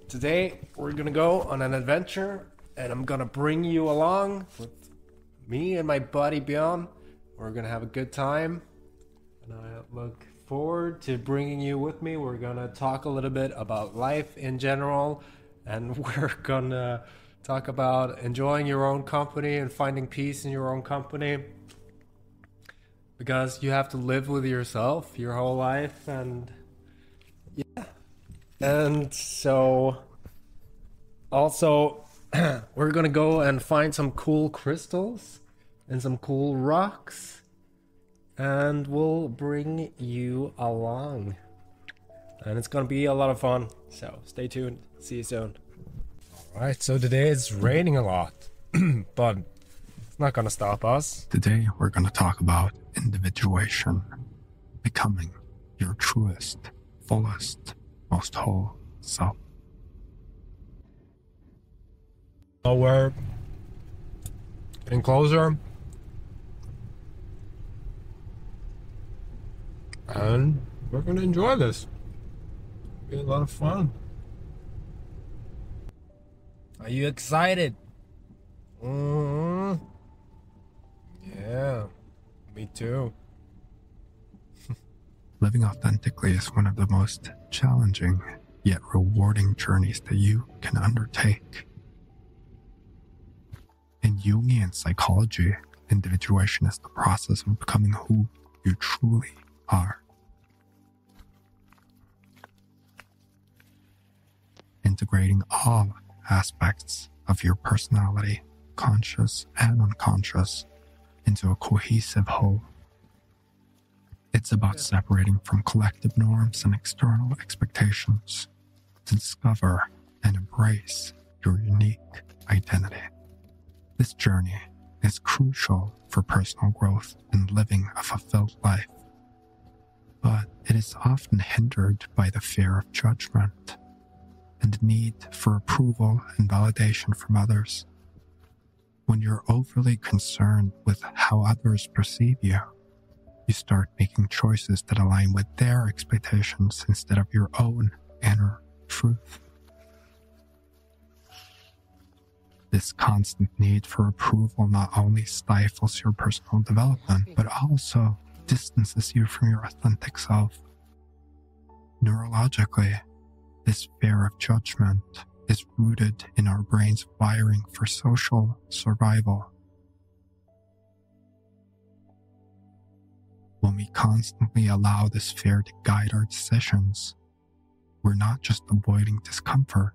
Today we're gonna go on an adventure and I'm gonna bring you along with me and my buddy Bjorn. We're gonna have a good time and I look forward to bringing you with me. We're gonna talk a little bit about life in general, and we're gonna talk about enjoying your own company and finding peace in your own company, because you have to live with yourself your whole life. And so also we're gonna go and find some cool crystals and some cool rocks, and we'll bring you along, and it's gonna be a lot of fun, so stay tuned. See you soon. All right, so today it's raining a lot but it's not gonna stop us. Today we're going to talk about individuation, becoming your truest, fullest, most whole self. So we're getting closer, and we're gonna enjoy this. It'll be a lot of fun. Are you excited? Yeah, me too. Living authentically is one of the most challenging yet rewarding journeys that you can undertake. In Jungian psychology, individuation is the process of becoming who you truly are. Integrating all aspects of your personality, conscious and unconscious, into a cohesive whole. It's about separating from collective norms and external expectations to discover and embrace your unique identity. This journey is crucial for personal growth and living a fulfilled life, but it is often hindered by the fear of judgment and the need for approval and validation from others. When you're overly concerned with how others perceive you, you start making choices that align with their expectations instead of your own inner truth. This constant need for approval not only stifles your personal development, but also distances you from your authentic self. Neurologically, this fear of judgment is rooted in our brain's wiring for social survival. When we constantly allow this fear to guide our decisions, we're not just avoiding discomfort,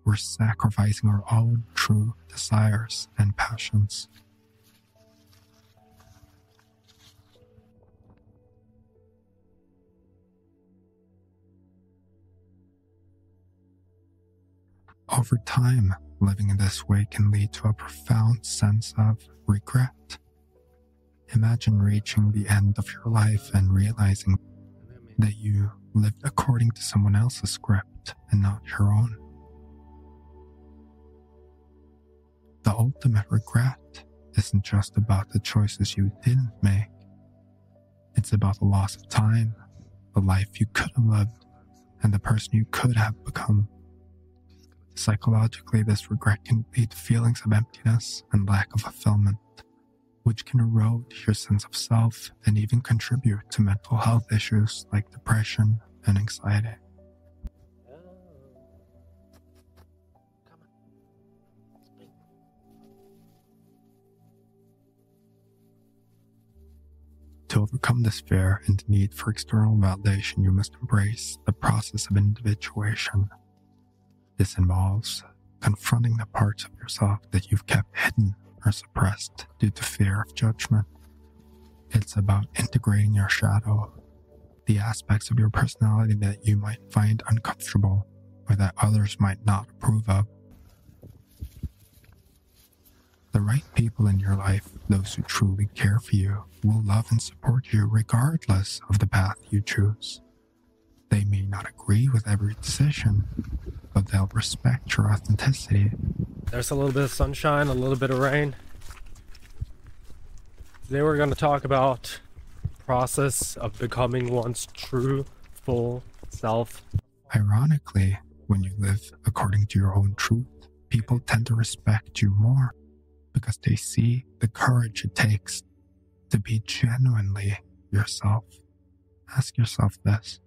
we're sacrificing our own true desires and passions. Over time, living in this way can lead to a profound sense of regret. Imagine reaching the end of your life and realizing that you lived according to someone else's script and not your own. The ultimate regret isn't just about the choices you didn't make. It's about the loss of time, the life you could have lived, and the person you could have become. Psychologically, this regret can lead to feelings of emptiness and lack of fulfillment, which can erode your sense of self and even contribute to mental health issues like depression and anxiety. To overcome this fear and need for external validation, you must embrace the process of individuation. This involves confronting the parts of yourself that you've kept hidden or suppressed due to fear of judgment. It's about integrating your shadow, the aspects of your personality that you might find uncomfortable or that others might not approve of. The right people in your life, those who truly care for you, will love and support you regardless of the path you choose. They may not agree with every decision, but they'll respect your authenticity. There's a little bit of sunshine, a little bit of rain. Today we're going to talk about the process of becoming one's true, full self. Ironically, When you live according to your own truth, people tend to respect you more because they see the courage it takes to be genuinely yourself. Ask yourself this.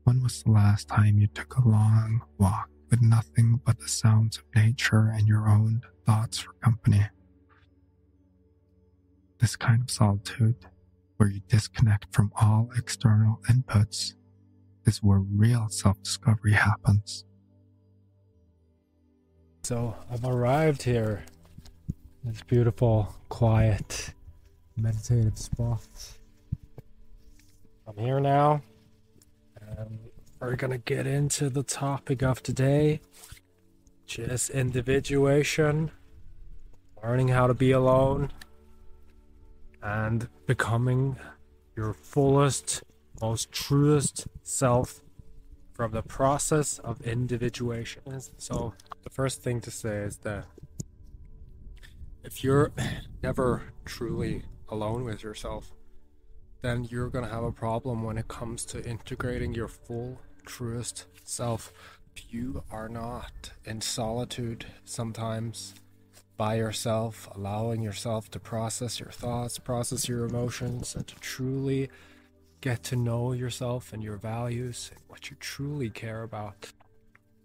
When was the last time you took a long walk with nothing but the sounds of nature and your own thoughts for company? This kind of solitude, where you disconnect from all external inputs, is where real self-discovery happens. So I've arrived here. This beautiful, quiet, meditative spot. I'm here now. We're gonna get into the topic of today, which is individuation, learning how to be alone, and becoming your fullest, most truest self from the process of individuation. So the first thing to say is that if you're never truly alone with yourself, then you're gonna have a problem when it comes to integrating your full, truest self. If you are not in solitude sometimes by yourself, allowing yourself to process your thoughts, process your emotions, and to truly get to know yourself and your values and what you truly care about,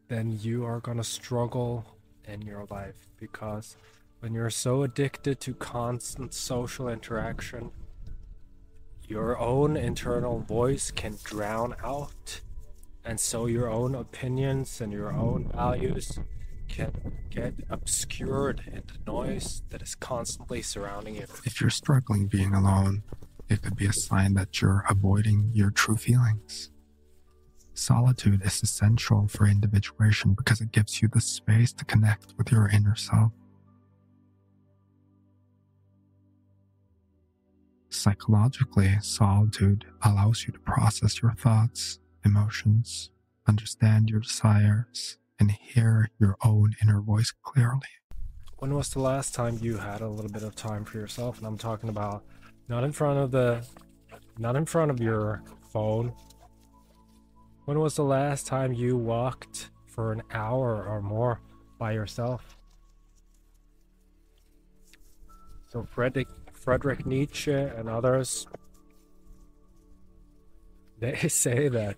then you are gonna struggle in your life, because when you're so addicted to constant social interaction, your own internal voice can drown out, and so your own opinions and your own values can get obscured in the noise that is constantly surrounding you. If you're struggling being alone, it could be a sign that you're avoiding your true feelings. Solitude is essential for individuation because it gives you the space to connect with your inner self. Psychologically, solitude allows you to process your thoughts, emotions, understand your desires, and hear your own inner voice clearly. When was the last time you had a little bit of time for yourself? And I'm talking about not in front of your phone. When was the last time you walked for an hour or more by yourself? So Friedrich Nietzsche and others, they say that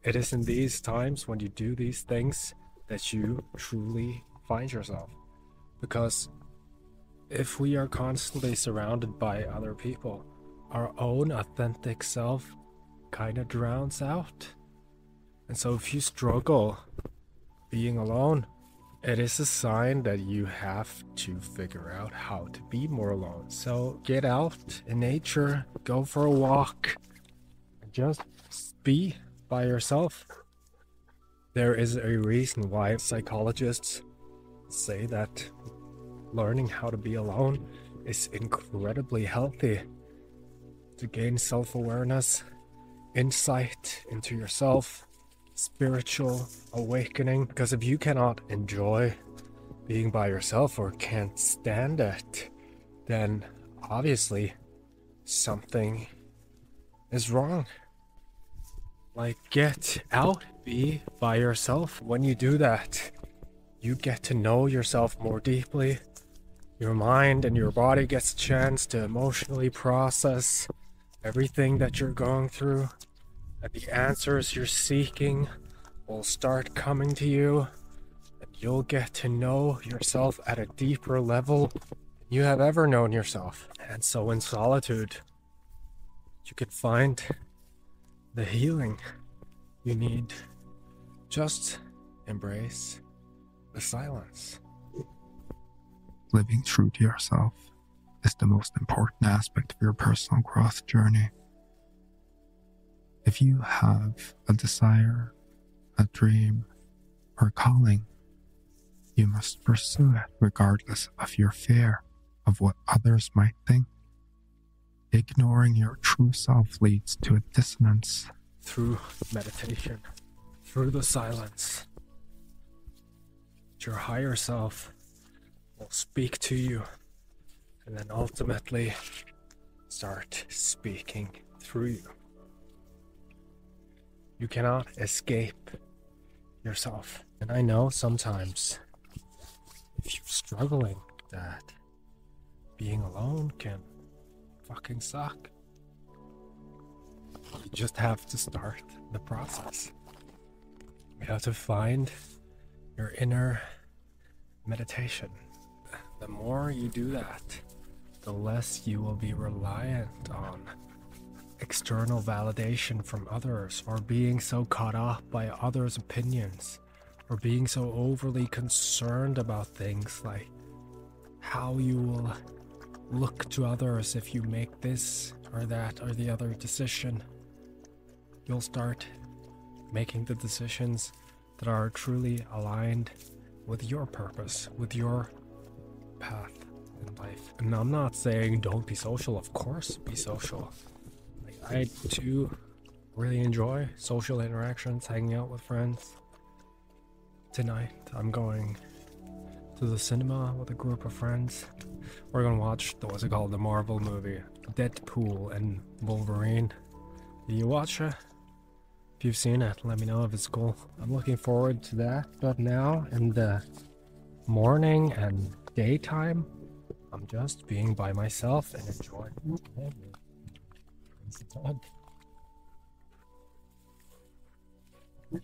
it is in these times when you do these things that you truly find yourself. Because if we are constantly surrounded by other people, our own authentic self kind of drowns out. And so if you struggle being alone, it is a sign that you have to figure out how to be more alone. So get out in nature, go for a walk, and just be by yourself. There is a reason why psychologists say that learning how to be alone is incredibly healthy to gain self-awareness, insight into yourself, spiritual awakening. Because if you cannot enjoy being by yourself or can't stand it, then obviously something is wrong. Like, get out, be by yourself. When you do that, you get to know yourself more deeply. Your mind and your body gets a chance to emotionally process everything that you're going through, and the answers you're seeking will start coming to you, and you'll get to know yourself at a deeper level than you have ever known yourself. And so in solitude, you can find the healing you need. Just embrace the silence. Living true to yourself is the most important aspect of your personal growth journey. If you have a desire, a dream, or calling, you must pursue it regardless of your fear of what others might think. Ignoring your true self leads to a dissonance. Through meditation, through the silence, your higher self will speak to you, and then ultimately start speaking through you. You cannot escape yourself. And I know sometimes if you're struggling with that, being alone can fucking suck. You just have to start the process. You have to find your inner meditation. The more you do that, the less you will be reliant on external validation from others, or being so caught up by others' opinions, or being so overly concerned about things like how you will look to others if you make this or that or the other decision. You'll start making the decisions that are truly aligned with your purpose, with your path in life. And I'm not saying don't be social. Of course, be social. I too really enjoy social interactions, hanging out with friends. Tonight, I'm going to the cinema with a group of friends. We're gonna watch, what's it called, the Marvel movie, Deadpool and Wolverine. Did you watch it? If you've seen it, let me know if it's cool. I'm looking forward to that, but now in the morning and daytime, I'm just being by myself and enjoying it.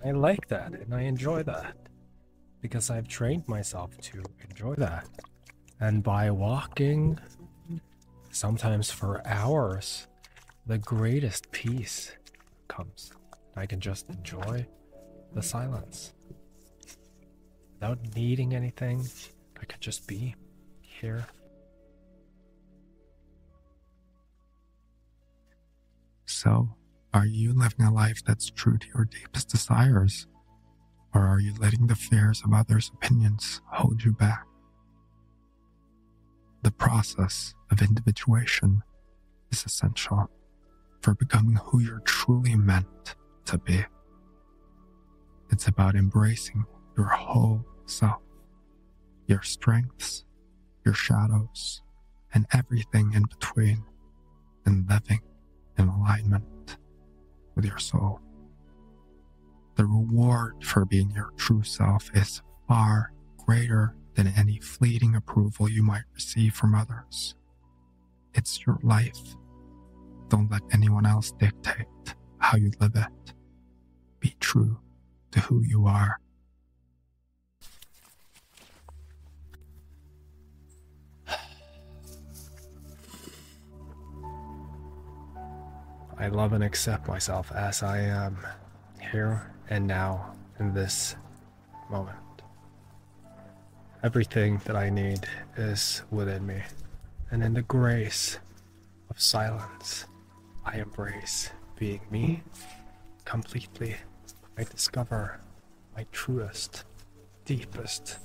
I like that and I enjoy that because I've trained myself to enjoy that. And by walking, sometimes for hours, the greatest peace comes. I can just enjoy the silence without needing anything. I could just be here. So, are you living a life that's true to your deepest desires? Or are you letting the fears of others' opinions hold you back? The process of individuation is essential for becoming who you're truly meant to be. It's about embracing your whole self, your strengths, your shadows, and everything in between, and living in alignment with your soul. The reward for being your true self is far greater than any fleeting approval you might receive from others. It's your life. Don't let anyone else dictate how you live it. Be true to who you are. I love and accept myself as I am here and now in this moment. Everything that I need is within me, and in the grace of silence, I embrace being me completely. I discover my truest, deepest,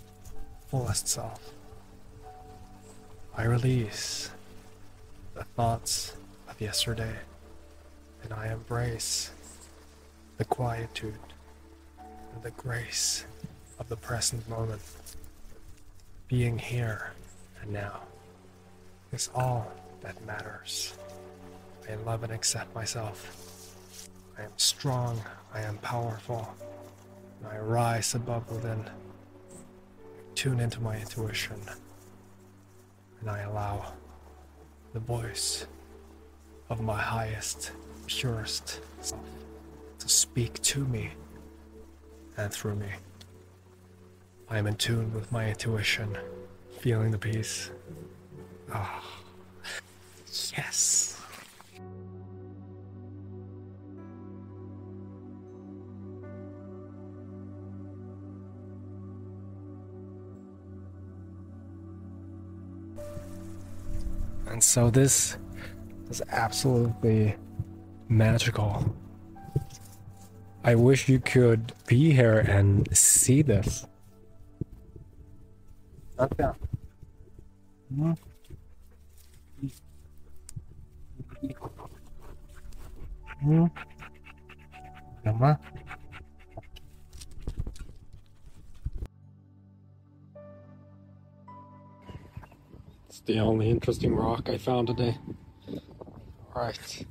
fullest self. I release the thoughts of yesterday, and I embrace the quietude and the grace of the present moment. Being here and now is all that matters. I love and accept myself. I am strong, I am powerful, and I rise above within. Tune into my intuition, and I allow the voice of my highest, purest self to speak to me and through me. I am in tune with my intuition, feeling the peace. Ah, yes. And so this is absolutely magical. I wish you could be here and see this. Not down. Come on. It's the only interesting rock I found today. Alright.